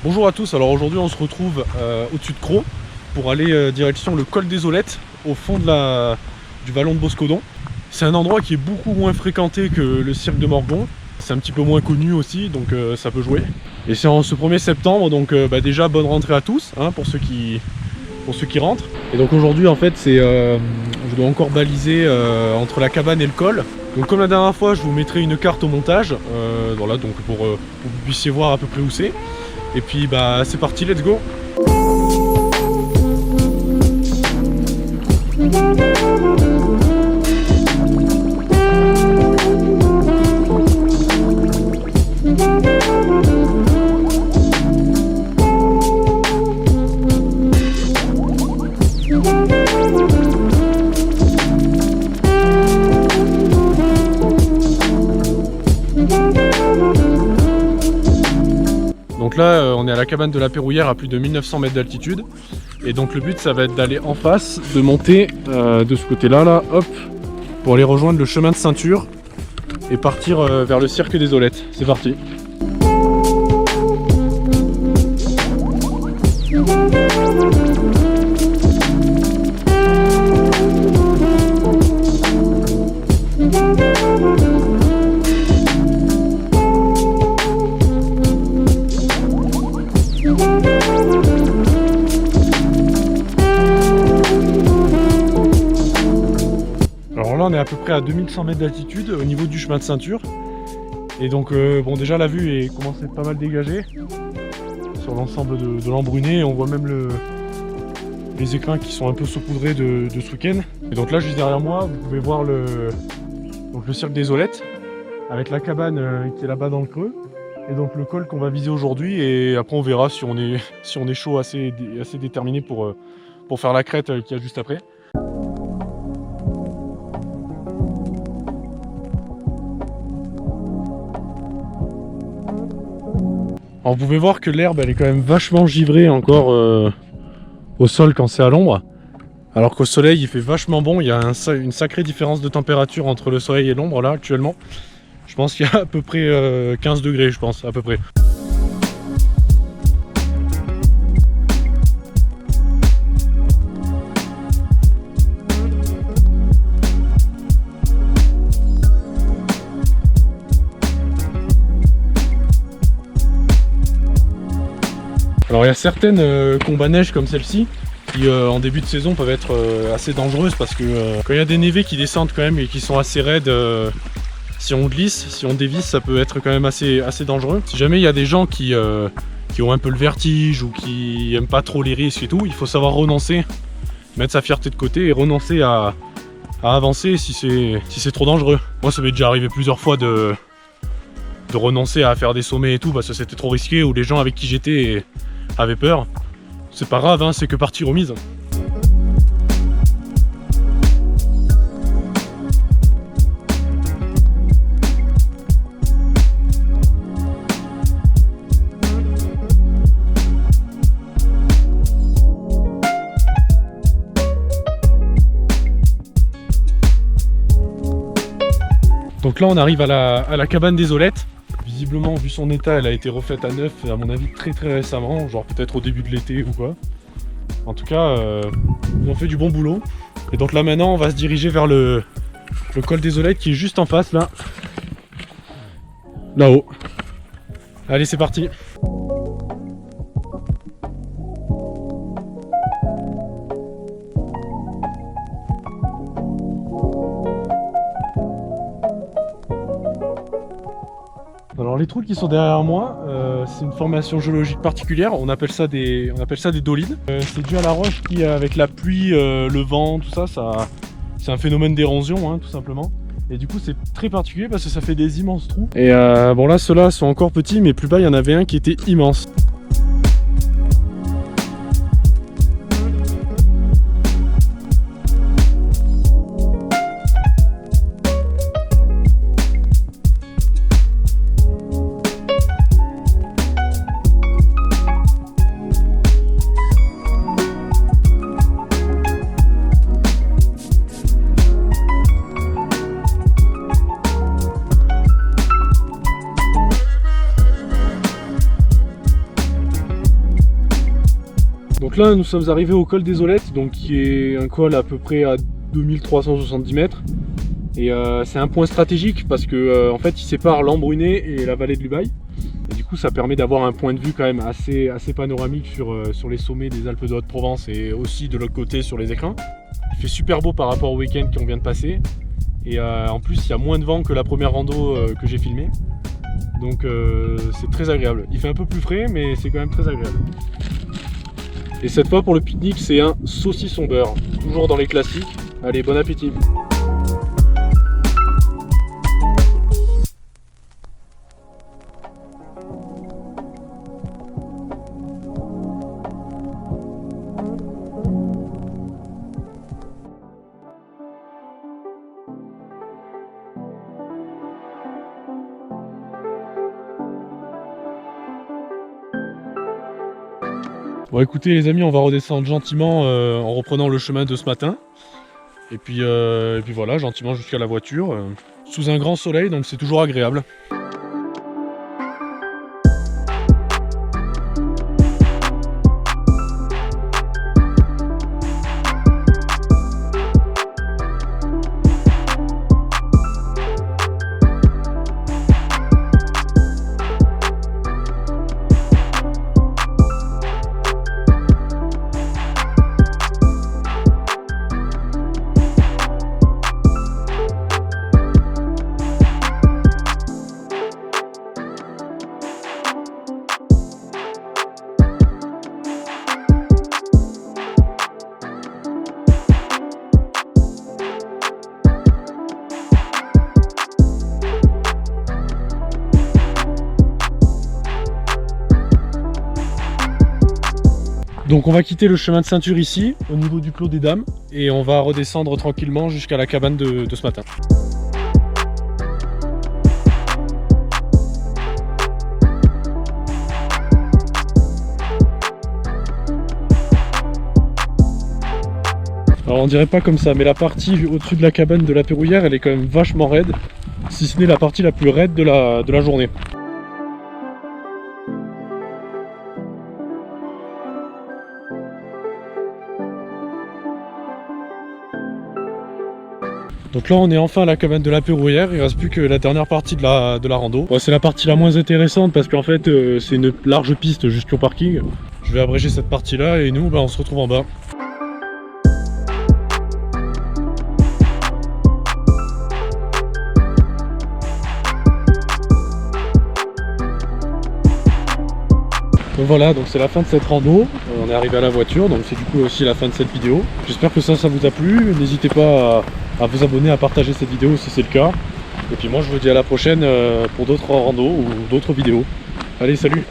Bonjour à tous, alors aujourd'hui on se retrouve au-dessus de Crau pour aller direction le col des Aulettes au fond du vallon de Boscodon. C'est un endroit qui est beaucoup moins fréquenté que le cirque de Morgon, c'est un petit peu moins connu aussi donc ça peut jouer. Et c'est en ce 1er septembre donc déjà bonne rentrée à tous hein, pour ceux qui rentrent. Et donc aujourd'hui en fait je dois encore baliser entre la cabane et le col. Donc comme la dernière fois je vous mettrai une carte au montage, voilà donc pour que vous puissiez voir à peu près où c'est. Et puis bah c'est parti, let's go. Donc là on est à la cabane de la Pérouillère à plus de 1900 mètres d'altitude. Et donc le but ça va être d'aller en face, de monter de ce côté là, hop, pour aller rejoindre le chemin de ceinture et partir vers le cirque des Aulettes. C'est parti. Alors là on est à peu près à 2100 mètres d'altitude au niveau du chemin de ceinture. Et donc bon déjà la vue commence à être pas mal dégagée sur l'ensemble de l'Embruné. On voit même les écrins qui sont un peu saupoudrés de ce week-end. Et donc là juste derrière moi vous pouvez voir le cirque des Aulettes avec la cabane qui est là-bas dans le creux. Et donc le col qu'on va viser aujourd'hui, et après on verra si on est chaud assez déterminé pour faire la crête qu'il y a juste après. Alors vous pouvez voir que l'herbe elle est quand même vachement givrée encore au sol quand c'est à l'ombre. Alors qu'au soleil il fait vachement bon, il y a une sacrée différence de température entre le soleil et l'ombre là actuellement. Je pense qu'il y a à peu près 15 degrés je pense, à peu près. Alors il y a certaines combes à neige comme celle-ci qui en début de saison peuvent être assez dangereuses parce que quand il y a des névés qui descendent quand même et qui sont assez raides, si on glisse, si on dévisse, ça peut être quand même assez dangereux. Si jamais il y a des gens qui ont un peu le vertige ou qui aiment pas trop les risques et tout, il faut savoir renoncer, mettre sa fierté de côté et renoncer à avancer si c'est trop dangereux. Moi ça m'est déjà arrivé plusieurs fois de renoncer à faire des sommets et tout parce que c'était trop risqué ou les gens avec qui j'étais avaient peur. C'est pas grave, hein, c'est que partie remise. Donc là on arrive à la cabane des Aulettes. Visiblement vu son état elle a été refaite à neuf à mon avis très récemment, genre peut-être au début de l'été ou quoi. En tout cas ils ont fait du bon boulot. Et donc là maintenant on va se diriger vers le col des Aulettes qui est juste en face là-haut. Allez c'est parti. Alors les trous qui sont derrière moi, c'est une formation géologique particulière, on appelle ça des dolines. C'est dû à la roche qui, avec la pluie, le vent, tout ça, c'est un phénomène d'érosion hein, tout simplement. Et du coup c'est très particulier parce que ça fait des immenses trous. Et bon là ceux-là sont encore petits mais plus bas il y en avait un qui était immense. Donc là nous sommes arrivés au col des Aulettes, donc qui est un col à peu près à 2370 mètres. Et c'est un point stratégique parce que en fait il sépare l'Embruné et la vallée de l'Ubaye. Et du coup ça permet d'avoir un point de vue quand même assez panoramique sur les sommets des Alpes de Haute-Provence et aussi de l'autre côté sur les écrins. Il fait super beau par rapport au week-end qu'on vient de passer. Et en plus il y a moins de vent que la première rando que j'ai filmée. Donc c'est très agréable. Il fait un peu plus frais mais c'est quand même très agréable. Et cette fois pour le pique-nique c'est un saucisson beurre. Toujours dans les classiques. Allez, bon appétit! Bon écoutez les amis, on va redescendre gentiment en reprenant le chemin de ce matin. Et puis voilà, gentiment jusqu'à la voiture, sous un grand soleil, donc c'est toujours agréable. Donc on va quitter le chemin de ceinture ici, au niveau du Clos des Dames, et on va redescendre tranquillement jusqu'à la cabane de ce matin. Alors on dirait pas comme ça, mais la partie au-dessus de la cabane de la Pérouillère, elle est quand même vachement raide, si ce n'est la partie la plus raide de la journée. Donc là on est enfin à la cabane de la Pérouillère, il ne reste plus que la dernière partie de la rando. Bon, c'est la partie la moins intéressante parce qu'en fait c'est une large piste jusqu'au parking. Je vais abréger cette partie là et nous on se retrouve en bas. Donc voilà, donc c'est la fin de cette rando, on est arrivé à la voiture, donc c'est du coup aussi la fin de cette vidéo. J'espère que ça vous a plu, n'hésitez pas à vous abonner, à partager cette vidéo si c'est le cas. Et puis moi je vous dis à la prochaine pour d'autres randos ou d'autres vidéos. Allez, salut!